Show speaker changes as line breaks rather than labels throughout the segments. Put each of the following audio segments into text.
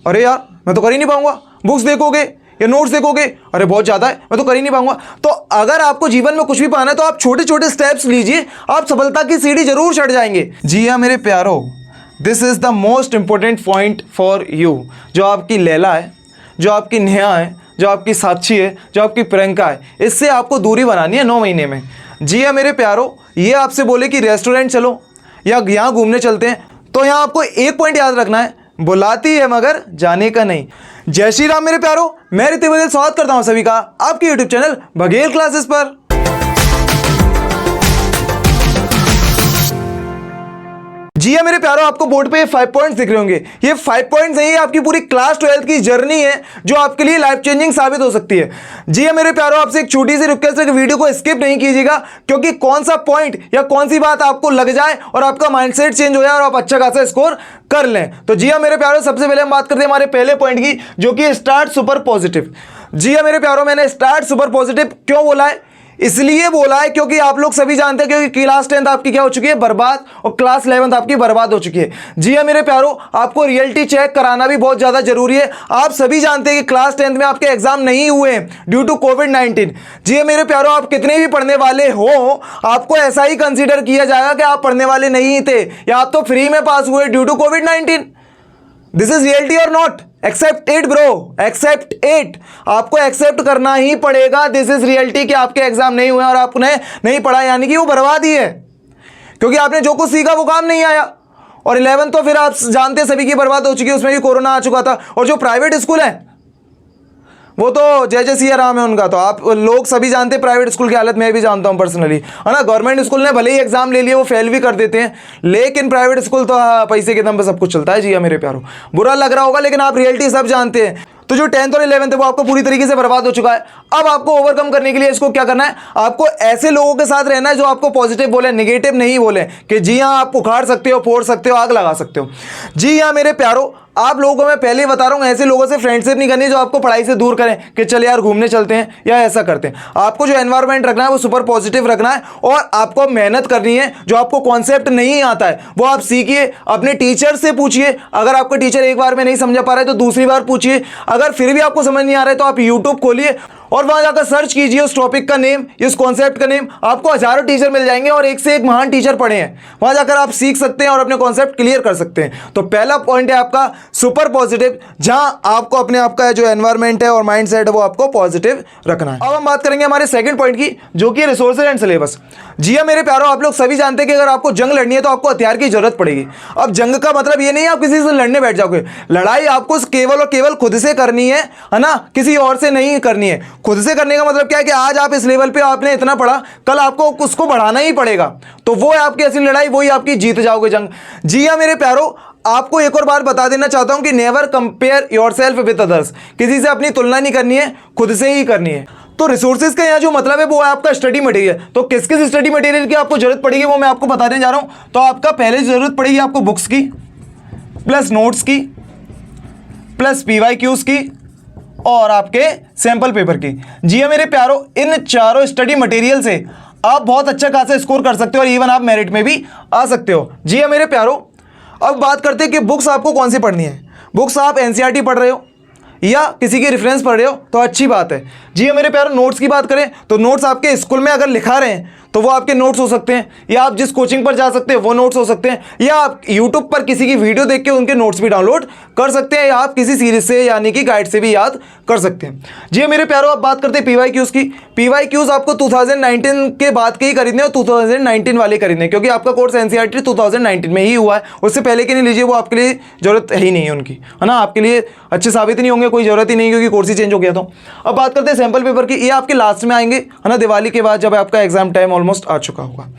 अरे यार मैं तो कर ही नहीं पाऊंगा, बुक्स देखोगे या नोट्स देखोगे, अरे बहुत ज़्यादा है, मैं तो कर ही नहीं पाऊंगा। तो अगर आपको जीवन में कुछ भी पाना है तो आप छोटे छोटे स्टेप्स लीजिए, आप सफलता की सीढ़ी जरूर चढ़ जाएंगे। जी हाँ मेरे प्यारो, this is the most important point for you. जो आपकी लैला है, जो आपकी नेहा है, जो आपकी साक्षी है, जो आपकी प्रियंका है, इससे आपको दूरी बनानी है 9 महीने में। जी हाँ मेरे प्यारो, ये आपसे बोले कि रेस्टोरेंट चलो या यहाँ घूमने चलते हैं, तो यहाँ आपको एक पॉइंट याद रखना है, बुलाती है मगर जाने का नहीं। जय श्री राम मेरे प्यारो, मैं ऋतिक बघेल स्वागत करता हूँ सभी का आपके यूट्यूब चैनल बघेल क्लासेस पर। जी हाँ मेरे प्यारो, आपको बोर्ड पे 5 पॉइंट्स दिख रहे होंगे। ये 5 पॉइंट्स नहीं है, आपकी पूरी क्लास 12 की जर्नी है जो आपके लिए लाइफ चेंजिंग साबित हो सकती है। जी हाँ मेरे प्यारो, आपसे एक छोटी सी रिक्वेस्ट है कि वीडियो को स्किप नहीं कीजिएगा, क्योंकि कौन सा पॉइंट या कौन सी बात आपको लग जाए और आपका माइंडसेट चेंज हो जाए और आप अच्छा खासा स्कोर कर लें। तो जी हाँ मेरे प्यारो, सबसे पहले हम बात करते हैं हमारे पहले पॉइंट की, जो कि स्टार्ट सुपर पॉजिटिव। जी हाँ मेरे प्यारो, मैंने स्टार्ट सुपर पॉजिटिव क्यों बोला है? इसलिए बोला है क्योंकि आप लोग सभी जानते हैं क्योंकि क्लास 10th आपकी क्या हो चुकी है, बर्बाद, और क्लास 11th आपकी बर्बाद हो चुकी है। जी हाँ मेरे प्यारो, आपको रियलिटी चेक कराना भी बहुत ज्यादा जरूरी है। आप सभी जानते हैं कि क्लास 10th में आपके एग्जाम नहीं हुए हैं ड्यू टू कोविड-19। जी हाँ मेरे प्यारो, आप कितने भी पढ़ने वाले हो, आपको ऐसा ही कंसिडर किया जाएगा कि आप पढ़ने वाले नहीं थे या आप तो फ्री में पास हुए ड्यू टू कोविड-19। दिस इज रियलिटी और not? Accept it bro, accept it. आपको एक्सेप्ट करना ही पड़ेगा, दिस इज रियलिटी कि आपके एग्जाम नहीं हुए और आपने नहीं पढ़ा, यानी कि वो बर्बाद ही है, क्योंकि आपने जो कुछ सीखा वो काम नहीं आया। और 11 तो फिर आप जानते हैं सभी की बर्बाद हो चुकी है, उसमें भी कोरोना आ चुका था। और जो प्राइवेट स्कूल है वो तो जय जय सिया राम है उनका, तो आप लोग सभी जानते हैं प्राइवेट स्कूल की हालत, मैं भी जानता हूं पर्सनली, है ना। गवर्नमेंट स्कूल ने भले ही एग्जाम ले लिए, वो फेल भी कर देते हैं, लेकिन प्राइवेट स्कूल तो पैसे के दम पे सब कुछ चलता है। जी हाँ मेरे प्यारो, बुरा लग रहा होगा लेकिन आप रियलिटी सब जानते हैं। तो जो 10th और 11th है वो आपको पूरी तरीके से बर्बाद हो चुका है। अब आपको ओवरकम करने के लिए इसको क्या करना है, आपको ऐसे लोगों के साथ रहना है जो आपको पॉजिटिव बोले, नेगेटिव नहीं बोले कि जी हाँ आप उखाड़ सकते हो, फोड़ सकते हो, आग लगा सकते हो। जी हाँ मेरे प्यारो, आप लोगों को मैं पहले ही बता रहा हूं, ऐसे लोगों से फ्रेंडशिप नहीं करनी जो आपको पढ़ाई से दूर करें कि चल यार घूमने चलते हैं या ऐसा करते हैं। आपको जो एनवायरनमेंट रखना है वो सुपर पॉजिटिव रखना है, और आपको मेहनत करनी है। जो आपको कॉन्सेप्ट नहीं आता है वो आप सीखिए, अपने टीचर से पूछिए। अगर आपका टीचर एक बार में नहीं समझा पा रहा है तो दूसरी बार पूछिए। अगर फिर भी आपको समझ नहीं आ रहा है तो आप यूट्यूब खोलिए और वहां जाकर सर्च कीजिए उस टॉपिक का नेम, इस कॉन्सेप्ट का नेम। आपको हजारों टीचर मिल जाएंगे और एक से एक महान टीचर पढ़े हैं, वहां जाकर आप सीख सकते हैं और अपने कॉन्सेप्ट क्लियर कर सकते हैं। तो पहला पॉइंट है आपका सुपर पॉजिटिव, जहां आपको अपने आपका जो एनवायरमेंट है और माइंडसेट है वो आपको पॉजिटिव रखना है। अब हम बात करेंगे हमारे सेकंड पॉइंट की, जो कि रिसोर्सेज एंड सिलेबस। जी हाँ मेरे प्यारो, आप लोग सभी जानते हैं कि अगर आपको जंग लड़नी है तो आपको हथियार की जरूरत पड़ेगी। अब जंग का मतलब ये नहीं है आप किसी से लड़ने बैठ जाओगे, लड़ाई आपको केवल और केवल खुद से करनी है ना, किसी और से नहीं करनी है। खुद से करने का मतलब क्या है कि आज आप इस लेवल पे आपने इतना पढ़ा, कल आपको उसको बढ़ाना ही पड़ेगा, तो वो है आपकी असली लड़ाई, वही आपकी जीत जाओगे जंग। जी हाँ मेरे प्यारो, आपको एक और बात बता देना चाहता हूं कि never compare yourself with others. किसी से अपनी तुलना नहीं करनी है, खुद से ही करनी है। तो रिसोर्सेज का यहाँ जो मतलब है वो है आपका स्टडी मटेरियल। तो किस किस स्टडी मटेरियल की आपको जरूरत पड़ेगी वो मैं आपको बताने जा रहा हूं। तो आपका पहले जरूरत पड़ेगी आपको बुक्स की, प्लस नोट्स की, प्लस PYQs की, और आपके सैंपल पेपर की। जी हाँ मेरे प्यारो, इन चारों स्टडी मटेरियल से आप बहुत अच्छा खासा स्कोर कर सकते हो और इवन आप मेरिट में भी आ सकते हो। जी हाँ मेरे प्यारो, अब बात करते हैं कि बुक्स आपको कौन सी पढ़नी है। बुक्स आप NCERT पढ़ रहे हो या किसी की रेफरेंस पढ़ रहे हो तो अच्छी बात है। जी हाँ मेरे प्यारो, नोट्स की बात करें तो नोट्स आपके स्कूल में अगर लिखा रहे हैं तो वो आपके नोट्स हो सकते हैं, या आप जिस कोचिंग पर जा सकते हैं वो नोट्स हो सकते हैं, या आप यूट्यूब पर किसी की वीडियो देख के उनके नोट्स भी डाउनलोड कर सकते हैं, या आप किसी सीरीज से यानी कि गाइड से भी याद कर सकते हैं। जी हाँ मेरे प्यारो, अब बात करते हैं PYQs की। PYQs आपको 2019 के बाद के ही खरीदने और 2019 वाले खरीदने, क्योंकि आपका कोर्स NCERT 2019 में ही हुआ है, उससे पहले के नहीं लीजिए, वो आपके लिए जरूरत ही नहीं है उनकी, है ना, आपके लिए अच्छे साबित नहीं होंगे, कोई जरूरत ही नहीं क्योंकि कोर्स ही चेंज हो गया था। अब बात करते हैं सैंपल पेपर की। ये आपके लास्ट में आएंगे, है ना, दिवाली के बाद जब आपका एग्जाम टाइम ऑलमोस्ट आ चुका होगा।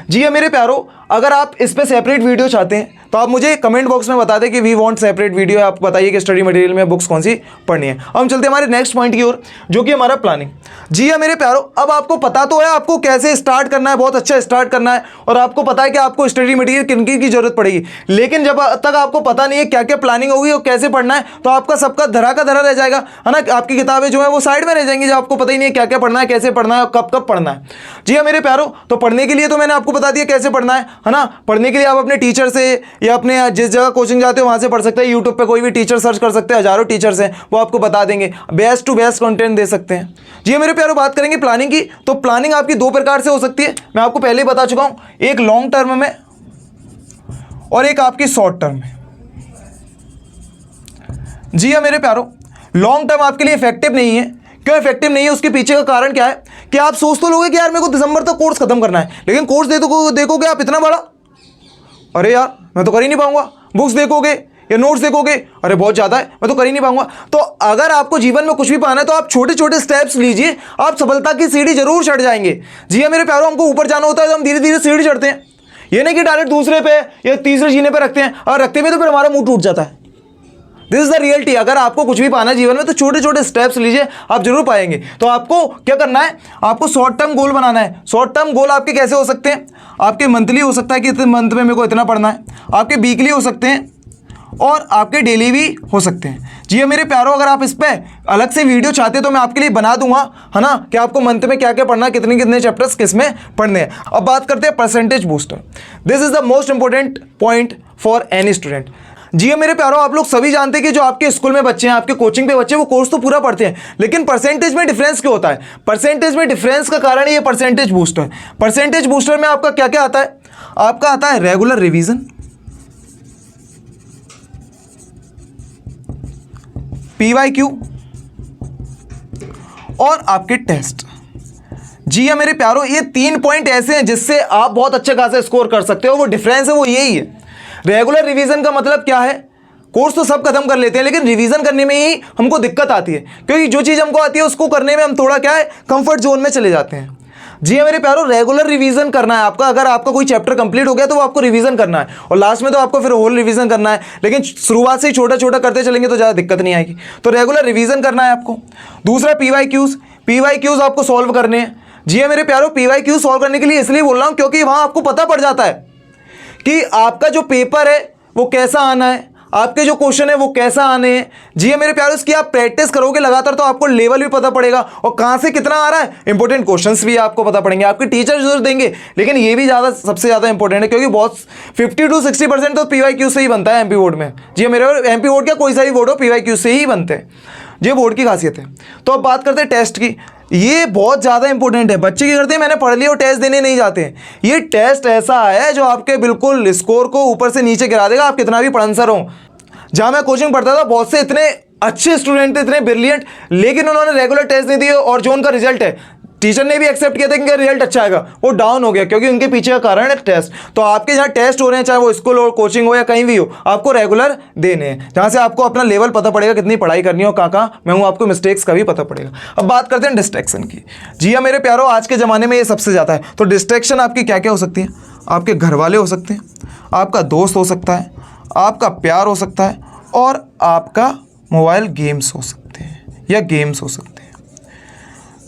जी हाँ मेरे प्यारो, अगर आप इस पे सेपरेट वीडियो चाहते हैं तो आप मुझे कमेंट बॉक्स में बता दें कि वी वांट सेपरेट वीडियो। आप बताइए कि स्टडी मटेरियल में बुक्स कौन सी पढ़नी है। अब हम चलते हैं हमारे नेक्स्ट पॉइंट की ओर, जो कि हमारा प्लानिंग। जी हाँ मेरे प्यारो, अब आपको पता तो है आपको कैसे स्टार्ट करना है, बहुत अच्छा स्टार्ट करना है, और आपको पता है कि आपको स्टडी मटेरियल किन किन की जरूरत पड़ेगी, लेकिन जब तक आपको पता नहीं है क्या क्या प्लानिंग होगी और कैसे पढ़ना है तो आपका सबका धरा का धरा रह जाएगा, है ना। आपकी किताबें जो है वो साइड में रह जाएंगी, जब आपको पता ही नहीं है क्या क्या पढ़ना है, कैसे पढ़ना है, कब कब पढ़ना है। जी हाँ मेरे प्यारो, तो पढ़ने के लिए तो मैंने आपको बता दिया कैसे पढ़ना है ना। पढ़ने के लिए आप अपने टीचर से या अपने जिस जगह कोचिंग जाते हो वहाँ से पढ़ सकते हैं। यूट्यूब पे कोई भी टीचर सर्च कर सकते हैं, हज़ारों टीचर्स हैं, वो आपको बता देंगे, बेस्ट टू बेस्ट कंटेंट दे सकते हैं। जी मेरे प्यारों, बात करेंगे प्लानिंग की, तो प्लानिंग आपकी दो प्रकार से हो सकती है, मैं आपको पहले ही बता चुका हूँ, एक लॉन्ग टर्म में और एक आपकी शॉर्ट टर्म में। जी हाँ मेरे प्यारों, लॉन्ग टर्म आपके लिए इफेक्टिव नहीं है। क्यों इफेक्टिव नहीं है, उसके पीछे का कारण क्या है कि आप सोच तो लोगे कि यार मेरे को दिसंबर तक कोर्स खत्म करना है, लेकिन कोर्स देखोगे आप इतना बड़ा, अरे यार मैं तो कर ही नहीं पाऊंगा। बुक्स देखोगे या नोट्स देखोगे, अरे बहुत ज़्यादा है, मैं तो कर ही नहीं पाऊंगा। तो अगर आपको जीवन में कुछ भी पाना है तो आप छोटे छोटे स्टेप्स लीजिए, आप सफलता की सीढ़ी जरूर चढ़ जाएंगे। जी हाँ मेरे प्यारों, हमको ऊपर जाना होता है तो हम धीरे धीरे सीढ़ी चढ़ते हैं, ये नहीं कि डायरेक्ट दूसरे पे या तीसरे जीने पे रखते हैं, और रखते हुए तो फिर हमारा मुंह टूट जाता है। This is the reality. अगर आपको कुछ भी पाना है जीवन में तो छोटे छोटे स्टेप्स लीजिए, आप जरूर पाएंगे। तो आपको क्या करना है, आपको शॉर्ट टर्म गोल बनाना है। शॉर्ट टर्म गोल आपके कैसे हो सकते हैं, आपके मंथली हो सकता है कि इतने मंथ में मेरे को इतना पढ़ना है, आपके वीकली हो सकते हैं और आपके डेली भी हो सकते हैं। जी मेरे प्यारों, अगर आप इस पर अलग से वीडियो चाहते हैं तो मैं आपके लिए बना दूंगा, है ना, कि आपको मंथ में क्या क्या पढ़ना है, कितने कितने चैप्टर्स किस में पढ़ने हैं। अब बात करते हैं percentage booster. This is the most important point for any student. जी मेरे प्यारों, आप लोग सभी जानते हैं कि जो आपके स्कूल में बच्चे हैं, आपके कोचिंग पे बच्चे हैं, वो कोर्स तो पूरा पढ़ते हैं, लेकिन परसेंटेज में डिफरेंस क्यों होता है? परसेंटेज में डिफरेंस का कारण ये परसेंटेज बूस्टर। परसेंटेज बूस्टर में आपका क्या क्या आता है? आपका आता है रेगुलर रिवीजन, PYQ और आपके टेस्ट। जी हाँ मेरे प्यारों, ये 3 पॉइंट ऐसे हैं जिससे आप बहुत अच्छे खासा स्कोर कर सकते हो। वो डिफरेंस है वो यही है। रेगुलर रिवीजन का मतलब क्या है, कोर्स तो सब खत्म कर लेते हैं, लेकिन रिवीजन करने में ही हमको दिक्कत आती है, क्योंकि जो चीज़ हमको आती है उसको करने में हम थोड़ा क्या है, कंफर्ट जोन में चले जाते हैं। जी हाँ मेरे प्यारों, रेगुलर रिवीजन करना है आपका। अगर आपका कोई चैप्टर कंप्लीट हो गया तो वो आपको रिवीजन करना है, और लास्ट में तो आपको फिर होल रिवीजन करना है, लेकिन शुरुआत से ही छोटा छोटा करते चलेंगे तो ज़्यादा दिक्कत नहीं आएगी। तो रेगुलर रिवीजन करना है आपको। दूसरा PYQs आपको सॉल्व करने हैं। जी हाँ मेरे प्यारों, PYQ सॉल्व करने के लिए इसलिए बोल रहा हूँ क्योंकि वहाँ आपको पता पड़ जाता है कि आपका जो पेपर है वो कैसा आना है, आपके जो क्वेश्चन है वो कैसा आने हैं। जी मेरे प्यारों, इसकी आप प्रैक्टिस करोगे लगातार तो आपको लेवल भी पता पड़ेगा और कहाँ से कितना आ रहा है। इंपॉर्टेंट क्वेश्चंस भी आपको पता पड़ेंगे, आपके टीचर जरूर देंगे, लेकिन ये भी सबसे ज़्यादा इंपॉर्टेंट है क्योंकि बहुत 50 to 60% तो PYQ से ही बनता है एमपी बोर्ड में। जी मेरे एमपी बोर्ड क्या, कोई सा भी बोर्ड हो, PYQ से ही बनते हैं। ये बोर्ड की खासियत है। तो अब बात करते हैं टेस्ट की। ये बहुत ज़्यादा इंपॉर्टेंट है। बच्चे क्या करते हैं, मैंने पढ़ लिया और टेस्ट देने नहीं जाते हैं। ये टेस्ट ऐसा है जो आपके बिल्कुल स्कोर को ऊपर से नीचे गिरा देगा, आप कितना भी पढ़नसर हो। जहाँ मैं कोचिंग पढ़ता था, बहुत से इतने अच्छे स्टूडेंट थे, इतने ब्रिलियंट, लेकिन उन्होंने रेगुलर टेस्ट नहीं दिए और जो उनका रिजल्ट है, टीचर ने भी एक्सेप्ट किया था कि इनका रिजल्ट अच्छा आएगा, वो डाउन हो गया क्योंकि उनके पीछे का कारण है टेस्ट। तो आपके जहाँ टेस्ट हो रहे हैं, चाहे वो स्कूल हो, कोचिंग हो या कहीं भी हो, आपको रेगुलर देने हैं, जहाँ से आपको अपना लेवल पता पड़ेगा, कितनी पढ़ाई करनी हो, कहाँ मैं हूँ, आपको मिस्टेक्स का भी पता पड़ेगा। अब बात करते हैं डिस्ट्रैक्शन की। जी हाँ मेरे प्यारों, आज के ज़माने में ये सबसे ज़्यादा है। तो डिस्ट्रैक्शन आपकी क्या क्या हो सकती है? आपके घर वाले हो सकते हैं, आपका दोस्त हो सकता है, आपका प्यार हो सकता है, और आपका मोबाइल गेम्स हो सकते हैं या गेम्स हो सकते हैं।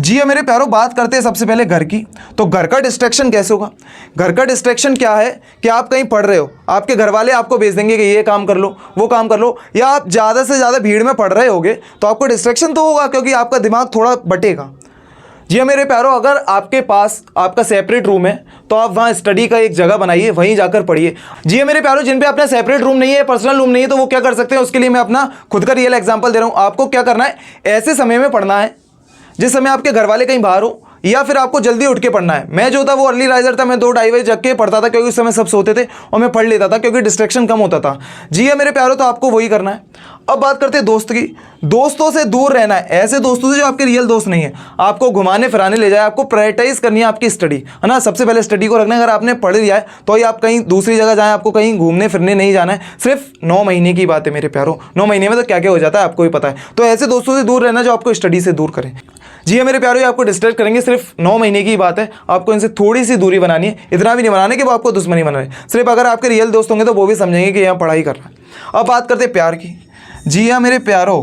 जी हाँ मेरे प्यारों, बात करते हैं सबसे पहले घर की। तो घर का डिस्ट्रैक्शन कैसे होगा? घर का डिस्ट्रैक्शन क्या है कि आप कहीं पढ़ रहे हो, आपके घर वाले आपको भेज देंगे कि ये काम कर लो, वो काम कर लो, या आप ज़्यादा से ज़्यादा भीड़ में पढ़ रहे होगे तो आपको डिस्ट्रैक्शन तो होगा क्योंकि आपका दिमाग थोड़ा बटेगा। जी हाँ मेरे प्यारों, अगर आपके पास आपका सेपरेट रूम है तो आप वहाँ स्टडी का एक जगह बनाइए, वहीं जाकर पढ़िए। जी हाँ मेरे प्यारों, जिन पे अपना सेपरेट रूम नहीं है, पर्सनल रूम नहीं है, तो वो क्या कर सकते हैं, उसके लिए मैं अपना खुद का रियल एग्जांपल दे रहा हूँ। आपको क्या करना है, ऐसे समय में पढ़ना है जिस समय आपके घर वाले कहीं बाहर हो, या फिर आपको जल्दी उठ के पढ़ना है। मैं जो था वो अर्ली राइजर था, मैं 2-2:30 बजे जग के पढ़ता था क्योंकि उस समय सब सोते थे और मैं पढ़ लेता था क्योंकि डिस्ट्रैक्शन कम होता था। जी हाँ मेरे प्यारों, तो आपको वही करना है। अब बात करते हैं दोस्त की। दोस्तों से दूर रहना है, ऐसे दोस्तों से जो आपके रियल दोस्त नहीं है, आपको घुमाने फिराने ले जाए। आपको प्रायोरिटाइज करनी है आपकी स्टडी, है ना। सबसे पहले स्टडी को रखना है। अगर आपने पढ़ लिया है तो ही आप कहीं दूसरी जगह जाएं, आपको कहीं घूमने फिरने नहीं जाना है। सिर्फ 9 महीने की बात है मेरे प्यारों, 9 महीने में तो क्या क्या हो जाता है आपको भी पता है। तो ऐसे दोस्तों से दूर रहना जो आपको स्टडी से दूर करें। जी हाँ मेरे प्यारों, ये आपको डिस्ट्रैक्ट करेंगे। सिर्फ 9 महीने की बात है, आपको इनसे थोड़ी सी दूरी बनानी है, इतना भी नहीं बनाने कि वो आपको दुश्मनी बना रहे। सिर्फ अगर आपके रियल दोस्त होंगे तो वो भी समझेंगे कि यहाँ पढ़ाई कर रहा है। अब बात करते हैं प्यार की। जी हाँ मेरे प्यारों,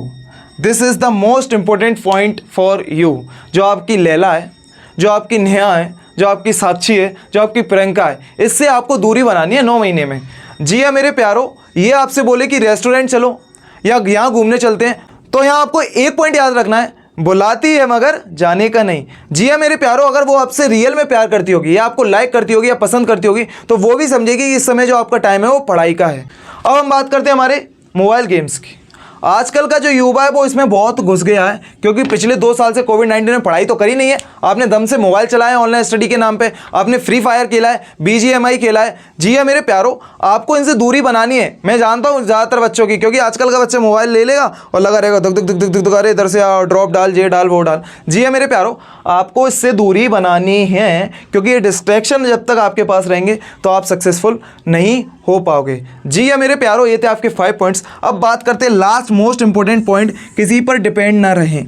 this is the most important point for you. जो आपकी लैला है, जो आपकी नेहा है, जो आपकी साक्षी है, जो आपकी प्रियंका है, इससे आपको दूरी बनानी है 9 महीने में। जी हाँ मेरे प्यारों, ये आपसे बोले कि रेस्टोरेंट चलो या यहाँ घूमने चलते हैं, तो यहाँ आपको एक पॉइंट याद रखना है, बुलाती है मगर जाने का नहीं। जी हाँ मेरे प्यारो, अगर वो आपसे रियल में प्यार करती होगी या आपको लाइक करती होगी या पसंद करती होगी तो वो भी समझेगी कि इस समय जो आपका टाइम है वो पढ़ाई का है। अब हम बात करते हैं हमारे मोबाइल गेम्स की। आजकल का जो युवा है वो इसमें बहुत घुस गया है, क्योंकि पिछले 2 साल से कोविड-19 में पढ़ाई तो करी नहीं है। आपने दम से मोबाइल चलाया है ऑनलाइन स्टडी के नाम पे, आपने फ्री फायर खेला है, BGMI खेला है। जी हाँ मेरे प्यारो, आपको इनसे दूरी बनानी है। मैं जानता हूँ ज़्यादातर बच्चों की, क्योंकि आजकल का बच्चा मोबाइल ले लेगा और लगा रहेगा धुक धुक धुक धुक धुक, अरे इधर से ड्रॉप डाल, ये डाल, वो डाल। जी हाँ मेरे प्यारो, आपको इससे दूरी बनानी है, क्योंकि ये डिस्ट्रैक्शन जब तक आपके पास रहेंगे तो आप सक्सेसफुल नहीं हो पाओगे। जी हाँ मेरे प्यारो, ये थे आपके 5 पॉइंट्स। अब बात करते हैं लास्ट मोस्ट इंपॉर्टेंट पॉइंट, किसी पर डिपेंड ना रहें।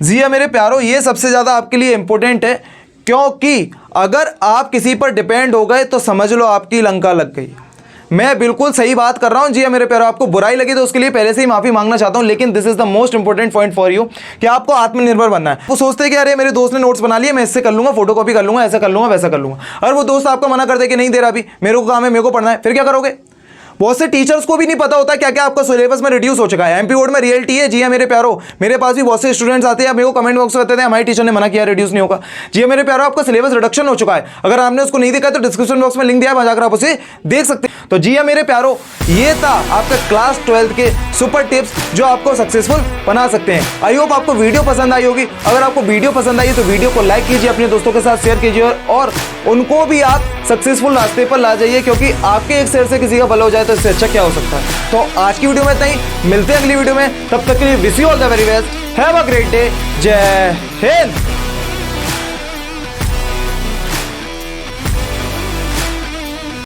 जी हाँ मेरे प्यारो, ये सबसे ज़्यादा आपके लिए इंपॉर्टेंट है, क्योंकि अगर आप किसी पर डिपेंड हो गए तो समझ लो आपकी लंका लग गई। मैं बिल्कुल सही बात कर रहा हूँ। जी हाँ मेरे प्यारो, आपको बुराई लगी तो उसके लिए पहले से ही माफी मांगना चाहता हूँ, लेकिन this is the most important point for you कि आपको आत्मनिर्भर बनना है। वो सोचते हैं कि अरे मेरे दोस्त ने नोट्स बना लिए, मैं इससे कर लूंगा, फोटो कॉपी कर लूंगा, ऐसा कर लूंगा, वैसा कर लूंगा। और वो दोस्त आपको मना कर दे कि नहीं दे रहा, अभी मेरे को काम है, मेरे को पढ़ना है, फिर क्या करोगे? बहुत से टीचर्स को भी नहीं पता होता क्या क्या आपका सिलेबस में रिड्यूस हो चुका है। एमपी बोर्ड में रियलिटी है। जी हाँ मेरे प्यारो, मेरे पास भी बहुत से स्टूडेंट्स आते हैं, मेरे को कमेंट बॉक्स में बताते हैं हमारे टीचर ने मना किया, रिड्यूस नहीं होगा। जी हाँ मेरे प्यारो, आपका सिलेबस रिडक्शन हो चुका है। अगर आपने उसको नहीं देखा तो डिस्क्रिप्शन बॉक्स में लिंक दिया है, जाकर आप उसे देख सकते हैं। तो जी हाँ मेरे प्यारो, ये था आपका क्लास 12 के सुपर टिप्स जो आपको सक्सेसफुल बना सकते हैं। आई होप आपको वीडियो पसंद आई होगी। अगर आपको वीडियो पसंद आई तो वीडियो को लाइक कीजिए, अपने दोस्तों के साथ शेयर कीजिए और उनको भी आप सक्सेसफुल रास्ते पर ला जाइए, क्योंकि आपके एक शेयर से किसी का भला हो जाए तो इससे अच्छा क्या हो सकता है। तो आज की वीडियो में इतना ही, मिलते हैं अगली वीडियो में। तब तक के लिए wish you all the very best, have a great day, जय हिंद।